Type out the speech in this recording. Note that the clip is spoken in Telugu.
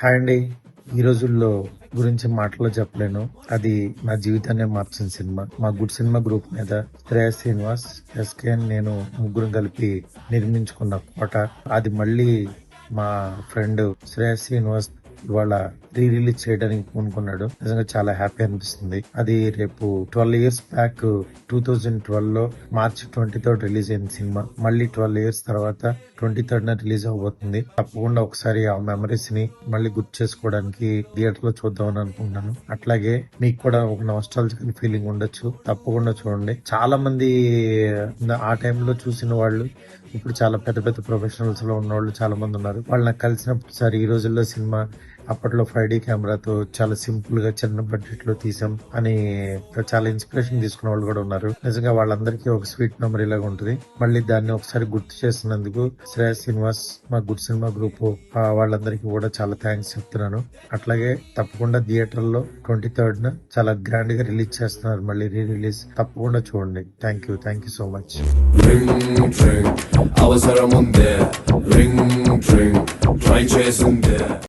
హాయ్ అండి. ఈ రోజుల్లో గురించి మాటల్లో చెప్పలేను. అది నా జీవితాన్నే మార్చిన సినిమా. మా గుడ్ సినిమా గ్రూప్ మీద శ్రేయస్ శ్రీనివాస్, ఎస్కేఎన్, నేను ముగ్గురం కలిపి నిర్మించుకున్న కోట. అది మళ్ళీ మా ఫ్రెండ్ శ్రేయస్ శ్రీనివాస్ ఇవాళ రిలీజ్ చేయడానికి పూనుకున్నాడు. నిజంగా చాలా హ్యాపీ అనిపిస్తుంది. అది రేపు 12 ఇయర్స్ బ్యాక్ 2012 లో మార్చి 23 రిలీజ్ అయిన సినిమా. మళ్ళీ 12 ఇయర్స్ తర్వాత 23 రిలీజ్ అవబోతుంది. తప్పకుండా ఒకసారి ఆ మెమరీస్ ని మళ్ళీ గుర్తు చేసుకోవడానికి థియేటర్ లో చూద్దామని అనుకుంటున్నాను. అట్లాగే మీకు కూడా ఒక నాస్టాలజికల్ ఫీలింగ్ ఉండొచ్చు. తప్పకుండా చూడండి. చాలా మంది ఆ టైంలో చూసిన వాళ్ళు ఇప్పుడు చాలా పెద్ద పెద్ద ప్రొఫెషనల్స్ లో ఉన్న వాళ్ళు చాలా మంది ఉన్నారు. వాళ్ళు నాకు కలిసినప్పుడు సార్ ఈ రోజుల్లో సినిమా అప్పట్లో 5D కెమెరాతో చాలా సింపుల్ గా చిన్న బడ్జెట్ లో తీసాం అని చాలా ఇన్స్పిరేషన్ తీసుకున్న వాళ్ళు కూడా ఉన్నారు. నిజంగా వాళ్ళందరికీ ఒక స్వీట్ మెమరీ లాగా ఉంటుంది. మళ్ళీ దాన్ని ఒకసారి గుర్తు చేసినందుకు శ్రేయస్ శ్రీనివాస్, మా గుడ్ సినిమా గ్రూప్ వాళ్ళందరికీ కూడా చాలా థ్యాంక్స్ చెప్తున్నాను. అట్లాగే తప్పకుండా థియేటర్ లో 23rd చాలా గ్రాండ్ గా రిలీజ్ చేస్తున్నారు. మళ్ళీ రీ రిలీజ్ తప్పకుండా చూడండి. Thank you so much. అవసరం ఉందే రింగ్ ట్రై చేసిందే